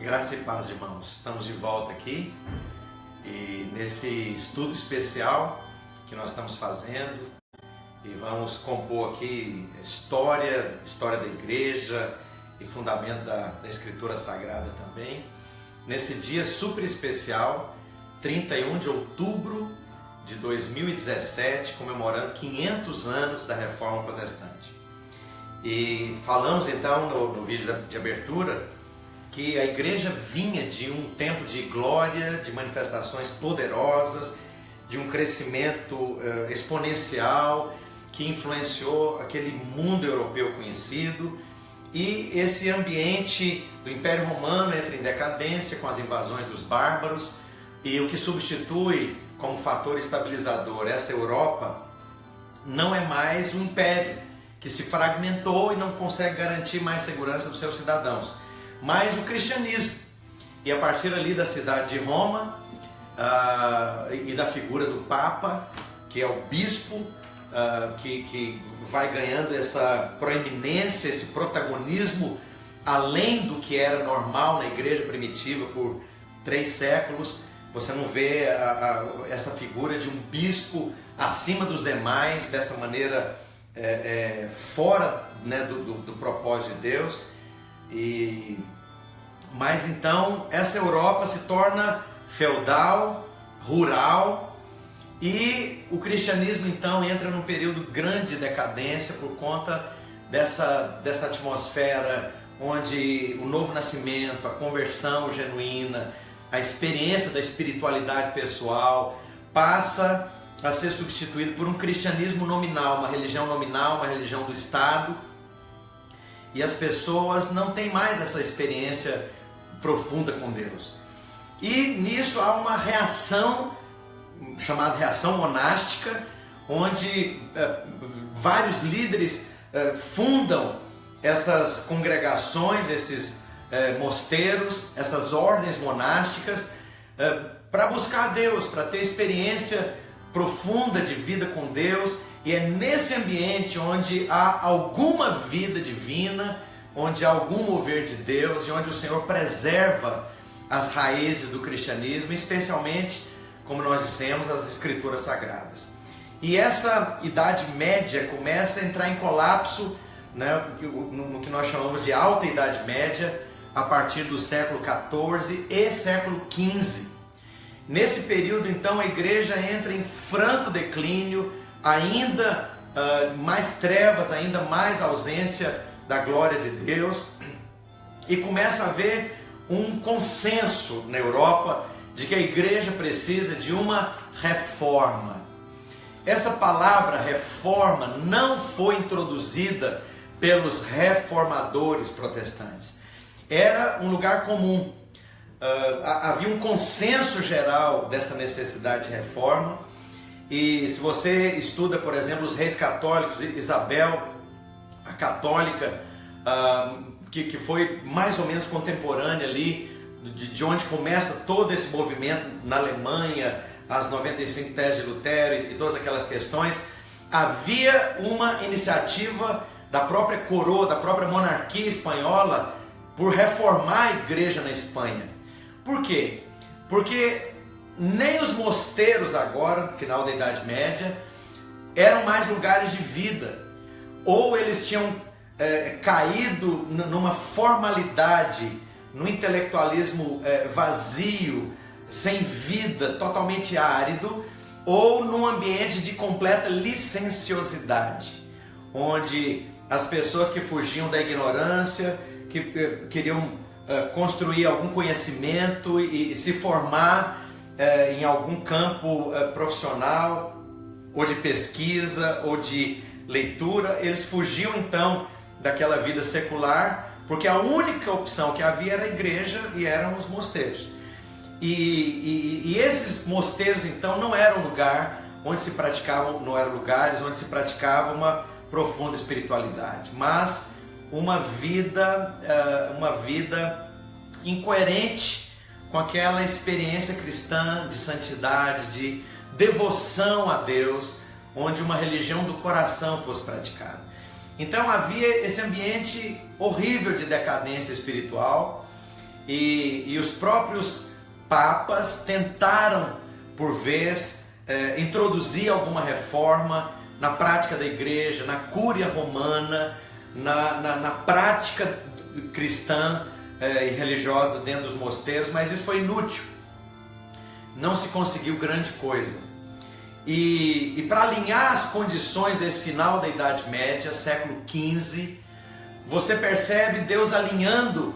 Graça e paz, irmãos. Estamos de volta aqui e nesse estudo especial que nós estamos fazendo e vamos compor aqui história da igreja e fundamento da Escritura Sagrada também. Nesse dia super especial, 31 de outubro de 2017, comemorando 500 anos da Reforma Protestante. E falamos então no vídeo de abertura que a igreja vinha de um tempo de glória, de manifestações poderosas, de um crescimento exponencial que influenciou aquele mundo europeu conhecido, e esse ambiente do Império Romano entra em decadência com as invasões dos bárbaros, e o que substitui como fator estabilizador essa Europa não é mais um império que se fragmentou e não consegue garantir mais segurança dos seus cidadãos, mas o cristianismo. E a partir ali da cidade de Roma e da figura do Papa, que é o bispo, que vai ganhando essa proeminência, esse protagonismo além do que era normal na igreja primitiva por 3 séculos. Você não vê essa figura de um bispo acima dos demais, dessa maneira fora, né, do propósito de Deus. Mas então essa Europa se torna feudal, rural, e o cristianismo então entra num período grande de decadência por conta dessa atmosfera onde o novo nascimento, a conversão genuína, a experiência da espiritualidade pessoal passa a ser substituído por um cristianismo nominal, uma religião do Estado, e as pessoas não têm mais essa experiência profunda com Deus. E nisso há uma reação, chamada reação monástica, onde vários líderes fundam essas congregações, esses mosteiros, essas ordens monásticas, para buscar Deus, para ter experiência profunda de vida com Deus. E é nesse ambiente onde há alguma vida divina, onde há algum mover de Deus e onde o Senhor preserva as raízes do cristianismo, especialmente, como nós dissemos, as Escrituras Sagradas. E essa Idade Média começa a entrar em colapso, né, no que nós chamamos de Alta Idade Média, a partir do século XIV e século XV. Nesse período, então, a igreja entra em franco declínio, ainda mais trevas, ainda mais ausência da glória de Deus, e começa a haver um consenso na Europa de que a igreja precisa de uma reforma. Essa palavra reforma não foi introduzida pelos reformadores protestantes. Era um lugar comum. Havia um consenso geral dessa necessidade de reforma. E se você estuda, por exemplo, os reis católicos, Isabel, a católica, que foi mais ou menos contemporânea ali, de onde começa todo esse movimento na Alemanha, as 95 teses de Lutero e todas aquelas questões, havia uma iniciativa da própria coroa, da própria monarquia espanhola, por reformar a igreja na Espanha. Por quê? Porque nem os mosteiros agora, no final da Idade Média, eram mais lugares de vida, ou eles tinham caído numa formalidade, num intelectualismo vazio, sem vida, totalmente árido, ou num ambiente de completa licenciosidade, onde as pessoas que fugiam da ignorância, que queriam construir algum conhecimento e se formar em algum campo profissional, ou de pesquisa, ou de leitura, eles fugiam então daquela vida secular, porque a única opção que havia era a igreja e eram os mosteiros. E esses mosteiros então não eram lugares onde se praticava uma profunda espiritualidade, mas uma vida incoerente com aquela experiência cristã de santidade, de devoção a Deus, onde uma religião do coração fosse praticada. Então havia esse ambiente horrível de decadência espiritual, e os próprios papas tentaram, por vez, introduzir alguma reforma na prática da igreja, na cúria romana, na prática cristã e religiosa dentro dos mosteiros, mas isso foi inútil. Não se conseguiu grande coisa. E para alinhar as condições desse final da Idade Média, século XV, você percebe Deus alinhando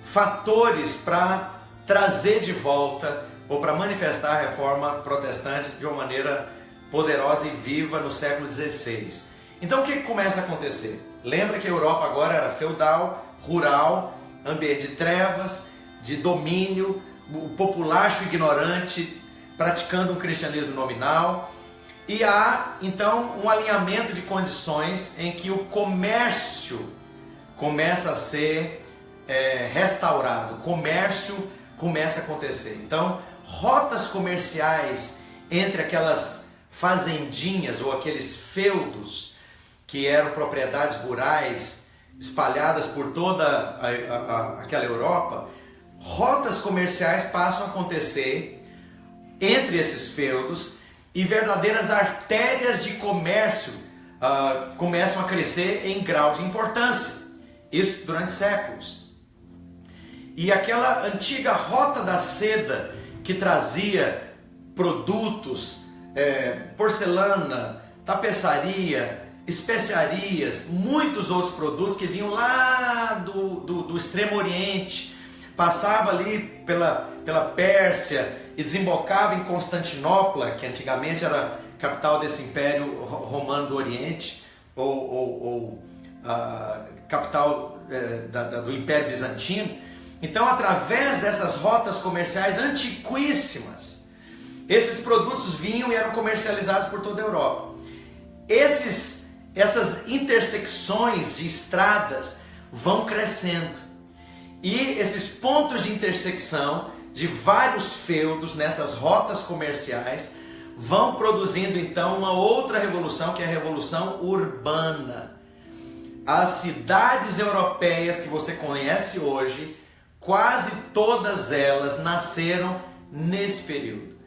fatores para trazer de volta ou para manifestar a reforma protestante de uma maneira poderosa e viva no século XVI. Então o que começa a acontecer? Lembra que a Europa agora era feudal, rural, ambiente de trevas, de domínio, o populacho ignorante praticando um cristianismo nominal, e há então um alinhamento de condições em que o comércio começa a ser restaurado, o comércio começa a acontecer. Então, rotas comerciais entre aquelas fazendinhas ou aqueles feudos que eram propriedades rurais espalhadas por toda aquela Europa, rotas comerciais passam a acontecer entre esses feudos e verdadeiras artérias de comércio começam a crescer em grau de importância. Isso durante séculos. E aquela antiga rota da seda que trazia produtos, porcelana, tapeçaria, especiarias, muitos outros produtos que vinham lá do Extremo Oriente, passava ali pela Pérsia e desembocava em Constantinopla, que antigamente era capital desse Império Romano do Oriente, ou capital do Império Bizantino. Então, através dessas rotas comerciais antiquíssimas, esses produtos vinham e eram comercializados por toda a Europa. Essas intersecções de estradas vão crescendo. E esses pontos de intersecção de vários feudos nessas rotas comerciais vão produzindo então uma outra revolução, que é a revolução urbana. As cidades europeias que você conhece hoje, quase todas elas nasceram nesse período.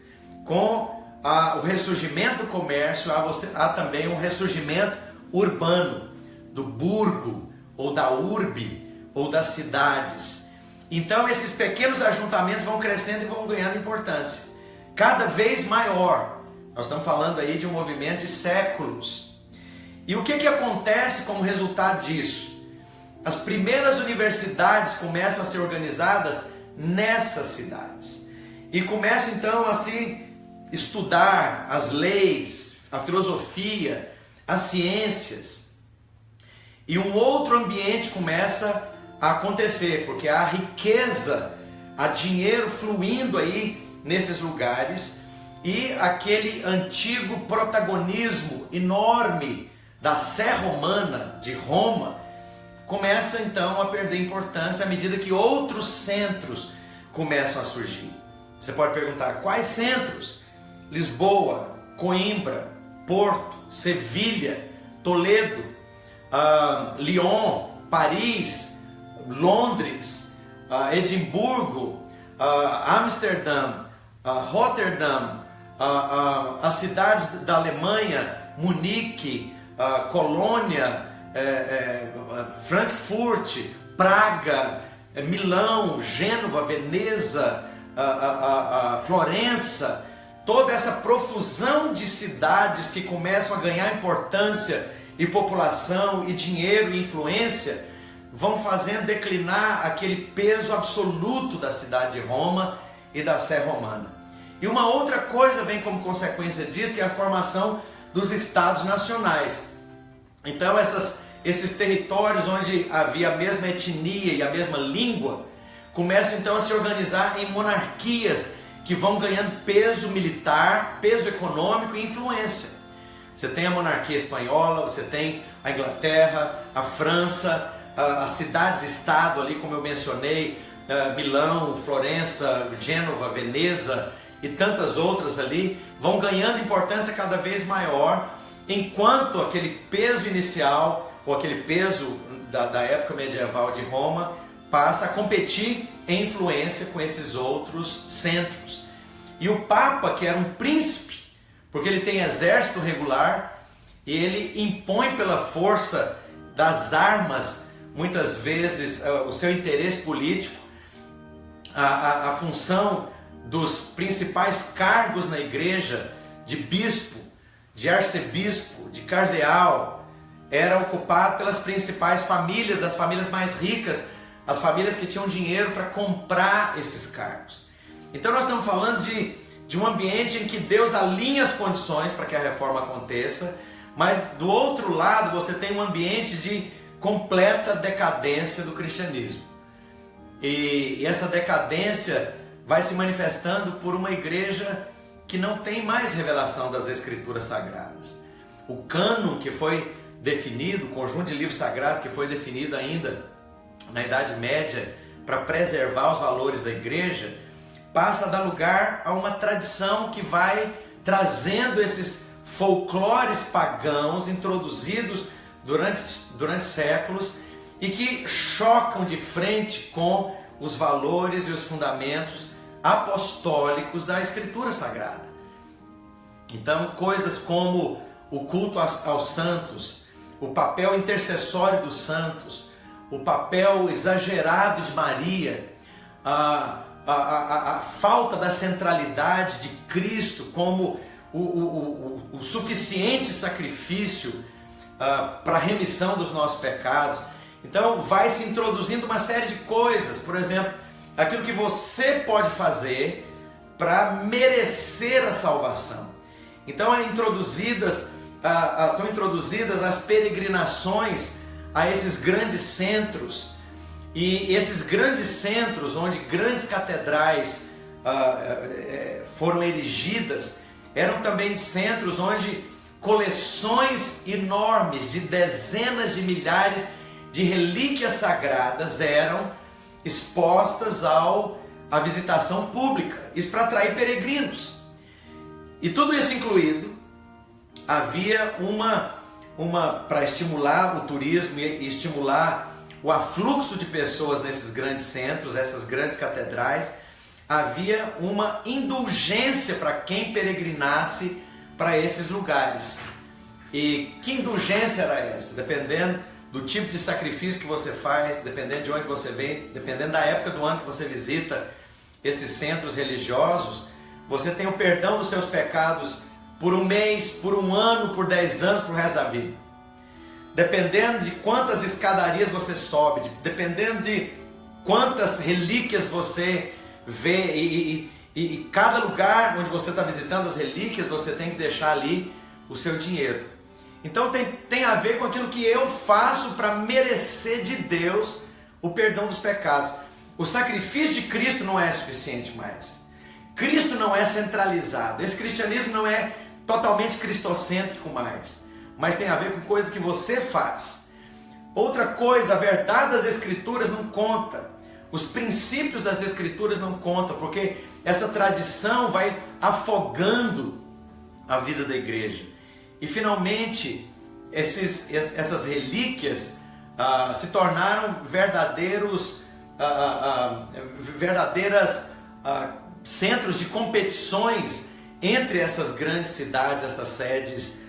Com o ressurgimento do comércio, há também um ressurgimento urbano, do burgo, ou da urbe, ou das cidades. Então esses pequenos ajuntamentos vão crescendo e vão ganhando importância, cada vez maior. Nós estamos falando aí de um movimento de séculos. E o que acontece como resultado disso? As primeiras universidades começam a ser organizadas nessas cidades. E começam então a se estudar as leis, a filosofia, as ciências. E um outro ambiente começa a acontecer, porque há riqueza, há dinheiro fluindo aí nesses lugares. E aquele antigo protagonismo enorme da Sé Romana, de Roma, começa então a perder importância à medida que outros centros começam a surgir. Você pode perguntar, quais centros? Lisboa, Coimbra, Porto, Sevilha, Toledo, Lyon, Paris, Londres, Edimburgo, Amsterdã, Rotterdam, as cidades da Alemanha, Munique, Colônia, Frankfurt, Praga, Milão, Gênova, Veneza, Florença, toda essa profusão de cidades que começam a ganhar importância e população e dinheiro e influência, vão fazendo declinar aquele peso absoluto da cidade de Roma e da Sé Romana. E uma outra coisa vem como consequência disso, que é a formação dos estados nacionais. Então esses territórios onde havia a mesma etnia e a mesma língua, começam então a se organizar em monarquias que vão ganhando peso militar, peso econômico e influência. Você tem a monarquia espanhola, você tem a Inglaterra, a França, as cidades-estado ali, como eu mencionei, Milão, Florença, Gênova, Veneza e tantas outras ali, vão ganhando importância cada vez maior, enquanto aquele peso inicial, ou aquele peso da época medieval de Roma, passa a competir em influência com esses outros centros. E o Papa, que era um príncipe, porque ele tem exército regular, e ele impõe pela força das armas, muitas vezes, o seu interesse político, a função dos principais cargos na igreja, de bispo, de arcebispo, de cardeal, era ocupado pelas principais famílias, as famílias mais ricas, as famílias que tinham dinheiro para comprar esses cargos. Então nós estamos falando de um ambiente em que Deus alinha as condições para que a reforma aconteça, mas do outro lado você tem um ambiente de completa decadência do cristianismo. E essa decadência vai se manifestando por uma igreja que não tem mais revelação das Escrituras Sagradas. O cânon que foi definido, o conjunto de livros sagrados que foi definido ainda na Idade Média para preservar os valores da igreja, passa a dar lugar a uma tradição que vai trazendo esses folclores pagãos introduzidos durante séculos e que chocam de frente com os valores e os fundamentos apostólicos da Escritura Sagrada. Então, coisas como o culto aos santos, o papel intercessório dos santos, o papel exagerado de Maria, a falta da centralidade de Cristo como o suficiente sacrifício para a remissão dos nossos pecados. Então vai se introduzindo uma série de coisas, por exemplo, aquilo que você pode fazer para merecer a salvação. Então são introduzidas as peregrinações a esses grandes centros, e esses grandes centros onde grandes catedrais foram erigidas, eram também centros onde coleções enormes de dezenas de milhares de relíquias sagradas eram expostas à visitação pública, isso para atrair peregrinos. E tudo isso incluído, havia para estimular o turismo e estimular o afluxo de pessoas nesses grandes centros, essas grandes catedrais, havia uma indulgência para quem peregrinasse para esses lugares. E que indulgência era essa? Dependendo do tipo de sacrifício que você faz, dependendo de onde você vem, dependendo da época do ano que você visita esses centros religiosos, você tem o perdão dos seus pecados por um mês, por um ano, por 10 anos, por o resto da vida. Dependendo de quantas escadarias você sobe, dependendo de quantas relíquias você vê, e cada lugar onde você está visitando as relíquias, você tem que deixar ali o seu dinheiro. Então tem a ver com aquilo que eu faço para merecer de Deus o perdão dos pecados. O sacrifício de Cristo não é suficiente mais. Cristo não é centralizado. Esse cristianismo não é totalmente cristocêntrico mais, mas tem a ver com coisas que você faz. Outra coisa, a verdade das Escrituras não conta. Os princípios das Escrituras não contam, porque essa tradição vai afogando a vida da igreja. E finalmente, essas relíquias se tornaram verdadeiros centros de competições entre essas grandes cidades, essas sedes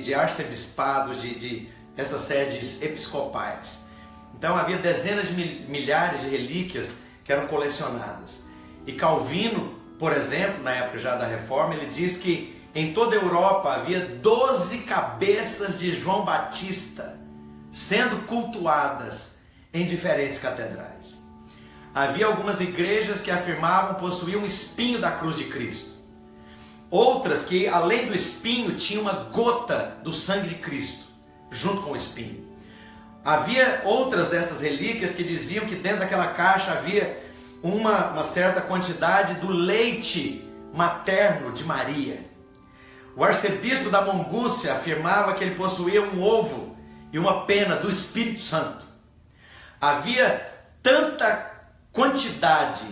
de arcebispados, essas sedes episcopais. Então havia dezenas de milhares de relíquias que eram colecionadas. E Calvino, por exemplo, na época já da Reforma, ele diz que em toda a Europa havia 12 cabeças de João Batista sendo cultuadas em diferentes catedrais. Havia algumas igrejas que afirmavam possuir um espinho da cruz de Cristo. Outras que, além do espinho, tinham uma gota do sangue de Cristo junto com o espinho. Havia outras dessas relíquias que diziam que dentro daquela caixa havia uma certa quantidade do leite materno de Maria. O arcebispo da Mongúcia afirmava que ele possuía um ovo e uma pena do Espírito Santo. Havia tanta quantidade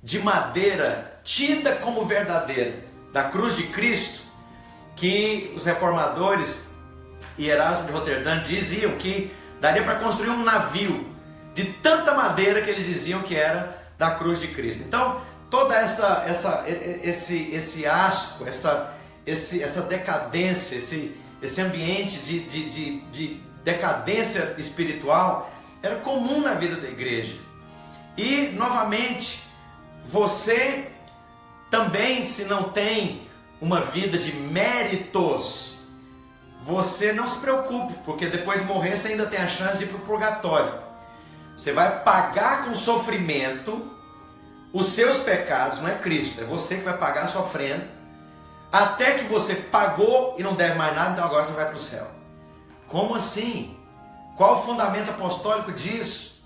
de madeira tida como verdadeira da cruz de Cristo que os reformadores e Erasmo de Roterdã diziam que daria para construir um navio de tanta madeira que eles diziam que era da cruz de Cristo. Então, toda esse asco, essa decadência, esse ambiente de decadência espiritual era comum na vida da igreja. E, novamente, você também, se não tem uma vida de méritos, você não se preocupe, porque depois de morrer você ainda tem a chance de ir para o purgatório. Você vai pagar com sofrimento os seus pecados, não é Cristo, é você que vai pagar sofrendo, até que você pagou e não deve mais nada, então agora você vai para o céu. Como assim? Qual o fundamento apostólico disso?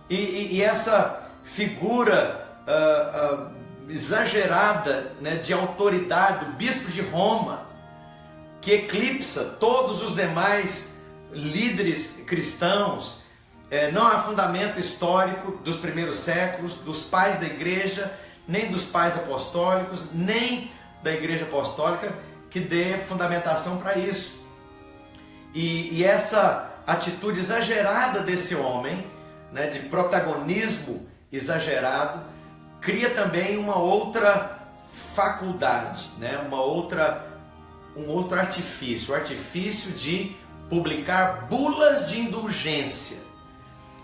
E essa figura exagerada, né, de autoridade do bispo de Roma, que eclipsa todos os demais líderes cristãos, não há fundamento histórico dos primeiros séculos, dos pais da igreja, nem dos pais apostólicos, nem da igreja apostólica, que dê fundamentação para isso. E essa atitude exagerada desse homem, né, de protagonismo exagerado, cria também uma outra faculdade, né, um outro artifício, o artifício de publicar bulas de indulgência.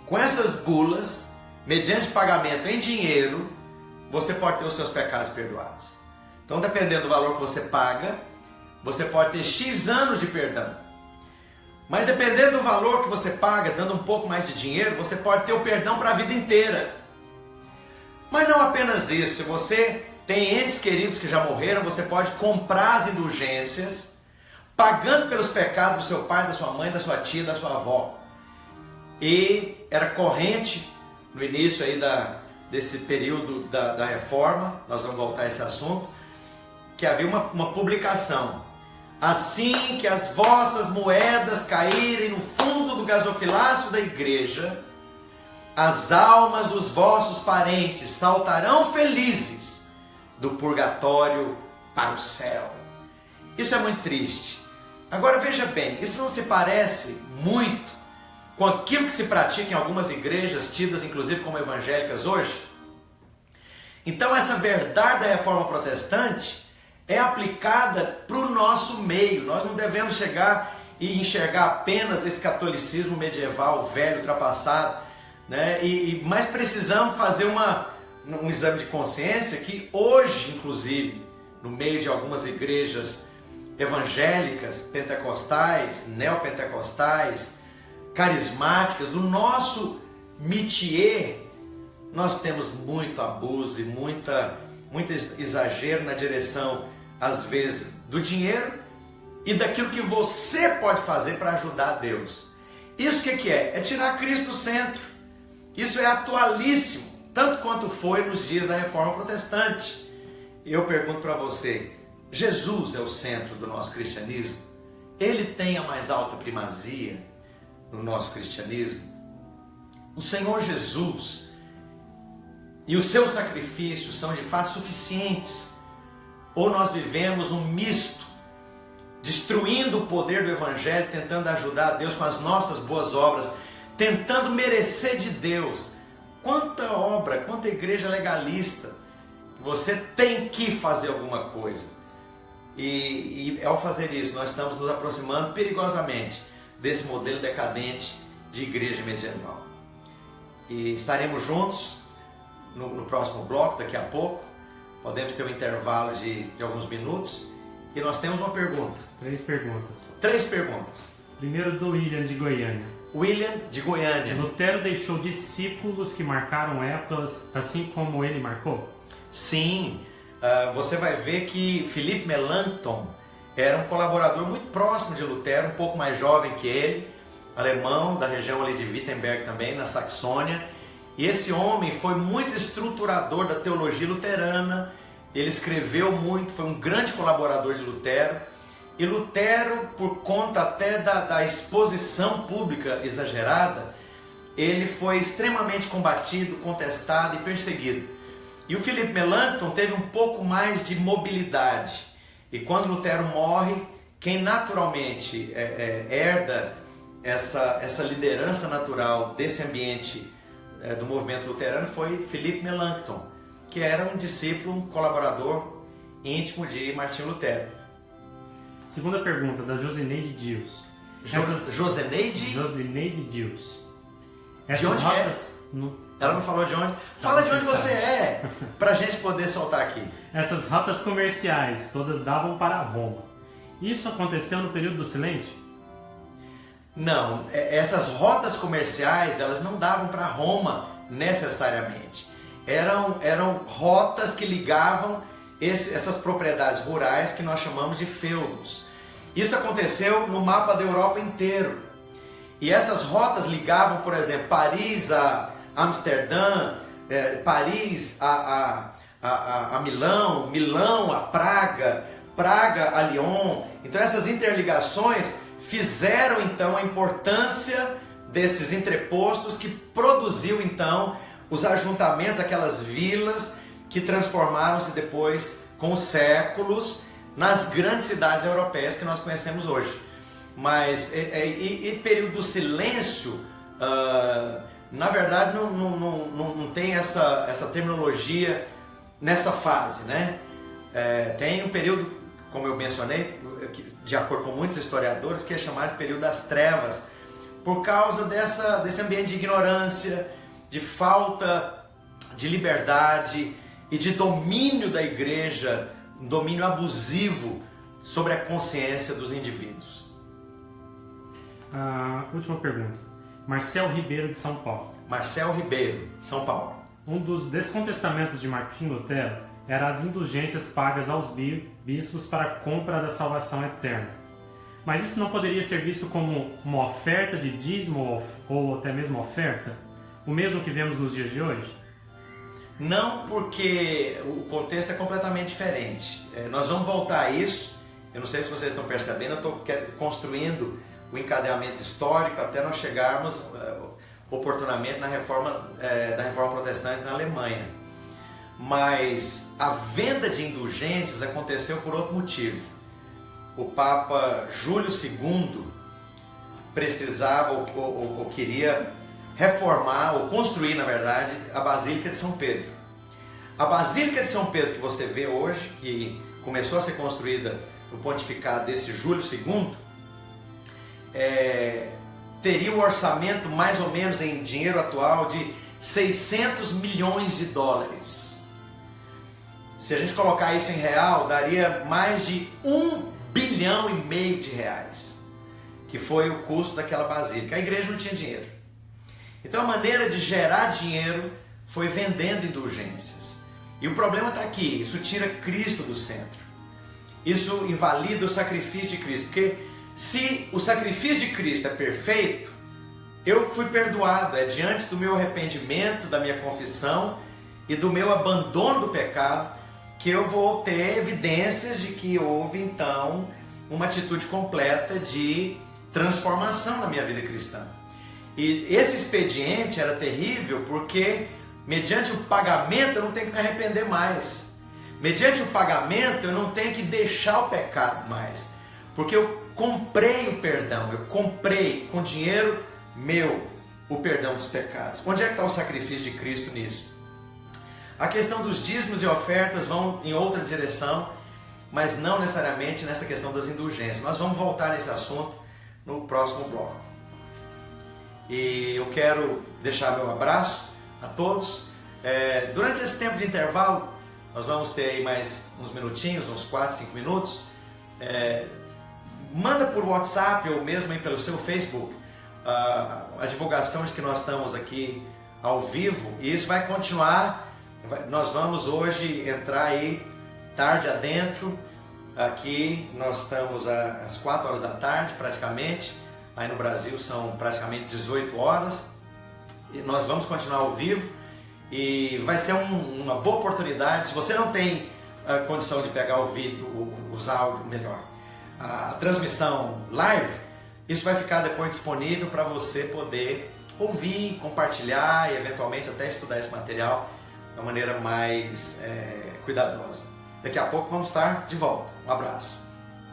Com essas bulas, mediante pagamento em dinheiro, você pode ter os seus pecados perdoados. Então, dependendo do valor que você paga, você pode ter X anos de perdão. Mas dependendo do valor que você paga, dando um pouco mais de dinheiro, você pode ter o perdão para a vida inteira. Mas não apenas isso, se você tem entes queridos que já morreram, você pode comprar as indulgências, pagando pelos pecados do seu pai, da sua mãe, da sua tia, da sua avó. E era corrente no início aí desse período da reforma, nós vamos voltar a esse assunto, que havia uma publicação: assim que as vossas moedas caírem no fundo do gasofilácio da igreja, as almas dos vossos parentes saltarão felizes do purgatório para o céu. Isso é muito triste. Agora veja bem, isso não se parece muito com aquilo que se pratica em algumas igrejas, tidas inclusive como evangélicas hoje? Então essa verdade da reforma protestante é aplicada para o nosso meio. Nós não devemos chegar e enxergar apenas esse catolicismo medieval, velho, ultrapassado, né? Mas precisamos fazer um exame de consciência que hoje, inclusive, no meio de algumas igrejas evangélicas, pentecostais, neopentecostais, carismáticas, do nosso métier, nós temos muito abuso e muito exagero na direção, às vezes, do dinheiro e daquilo que você pode fazer para ajudar Deus. Isso o que é? É tirar Cristo do centro. Isso é atualíssimo, tanto quanto foi nos dias da Reforma Protestante. E eu pergunto para você, Jesus é o centro do nosso cristianismo? Ele tem a mais alta primazia no nosso cristianismo? O Senhor Jesus e os seus sacrifícios são de fato suficientes? Ou nós vivemos um misto, destruindo o poder do Evangelho, tentando ajudar a Deus com as nossas boas obras, tentando merecer de Deus? Quanta obra, quanta igreja legalista. Você tem que fazer alguma coisa. E ao fazer isso, nós estamos nos aproximando perigosamente desse modelo decadente de igreja medieval. E estaremos juntos no próximo bloco, daqui a pouco. Podemos ter um intervalo de alguns minutos. E nós temos uma pergunta. 3 perguntas. 3 perguntas. Primeiro do William de Goiânia. William de Goiânia. Lutero deixou discípulos que marcaram épocas assim como ele marcou? Sim. Você vai ver que Philippe Melanchthon era um colaborador muito próximo de Lutero, um pouco mais jovem que ele, alemão, da região ali de Wittenberg também, na Saxônia. E esse homem foi muito estruturador da teologia luterana, ele escreveu muito, foi um grande colaborador de Lutero. E Lutero, por conta até da exposição pública exagerada, ele foi extremamente combatido, contestado e perseguido. E o Philippe Melanchthon teve um pouco mais de mobilidade. E quando Lutero morre, quem naturalmente herda essa liderança natural desse ambiente do movimento luterano foi Philippe Melanchthon, que era um discípulo, um colaborador íntimo de Martinho Lutero. Segunda pergunta, da Josineide Dios. Josineide Dios. De onde rotas... Ela não falou de onde? Fala de onde você é, para a gente poder soltar aqui. Essas rotas comerciais todas davam para Roma. Isso aconteceu no período do silêncio? Não, essas rotas comerciais, elas não davam para Roma necessariamente. Eram rotas que ligavam essas propriedades rurais que nós chamamos de feudos. Isso aconteceu no mapa da Europa inteiro. E essas rotas ligavam, por exemplo, Paris a Amsterdã, Paris a Milão, Milão a Praga, Praga a Lyon. Então essas interligações fizeram então a importância desses entrepostos que produziu então os ajuntamentos daquelas vilas que transformaram-se depois com os séculos nas grandes cidades europeias que nós conhecemos hoje. Mas e período do silêncio, na verdade não tem essa terminologia nessa fase, né? Tem um período, como eu mencionei, de acordo com muitos historiadores, que é chamado de período das trevas, por causa desse ambiente de ignorância, de falta de liberdade e de domínio da igreja, um domínio abusivo sobre a consciência dos indivíduos. Última pergunta. Marcel Ribeiro, de São Paulo. Marcel Ribeiro, São Paulo. Um dos descontestamentos de Martinho Lutero era as indulgências pagas aos bispos para a compra da salvação eterna. Mas isso não poderia ser visto como uma oferta de dízimo ou até mesmo oferta? O mesmo que vemos nos dias de hoje? Não, porque o contexto é completamente diferente. Nós vamos voltar a isso. Eu não sei se vocês estão percebendo, eu estou construindo o encadeamento histórico até nós chegarmos oportunamente na reforma da Reforma Protestante na Alemanha. Mas a venda de indulgências aconteceu por outro motivo. O Papa Júlio II precisava ou queria reformar, ou construir, na verdade, a Basílica de São Pedro. A Basílica de São Pedro que você vê hoje, que começou a ser construída no pontificado desse Júlio II, teria um orçamento mais ou menos em dinheiro atual de 600 milhões de dólares. Se a gente colocar isso em real, daria mais de 1,5 bilhão de reais, que foi o custo daquela basílica. A igreja não tinha dinheiro. Então a maneira de gerar dinheiro foi vendendo indulgências. E o problema está aqui, isso tira Cristo do centro. Isso invalida o sacrifício de Cristo, porque se o sacrifício de Cristo é perfeito, eu fui perdoado, é diante do meu arrependimento, da minha confissão e do meu abandono do pecado que eu vou ter evidências de que houve então uma atitude completa de transformação na minha vida cristã. E esse expediente era terrível porque mediante o pagamento eu não tenho que me arrepender mais. Mediante o pagamento eu não tenho que deixar o pecado mais. Porque eu comprei o perdão, eu comprei com dinheiro meu o perdão dos pecados. Onde é que está o sacrifício de Cristo nisso? A questão dos dízimos e ofertas vão em outra direção, mas não necessariamente nessa questão das indulgências. Nós vamos voltar nesse assunto no próximo bloco. E eu quero deixar meu abraço a todos. Durante esse tempo de intervalo, nós vamos ter aí mais uns minutinhos, uns 4, 5 minutos. Manda por WhatsApp ou mesmo aí pelo seu Facebook a divulgação de que nós estamos aqui ao vivo, e isso vai continuar. Nós vamos hoje entrar aí tarde adentro. Aqui nós estamos às 4 horas da tarde praticamente. Aí no Brasil são praticamente 18 horas. E nós vamos continuar ao vivo. E vai ser uma boa oportunidade. Se você não tem a condição de pegar o vídeo, os áudios, melhor, a transmissão live, isso vai ficar depois disponível para você poder ouvir, compartilhar e eventualmente até estudar esse material de uma maneira mais cuidadosa. Daqui a pouco vamos estar de volta. Um abraço.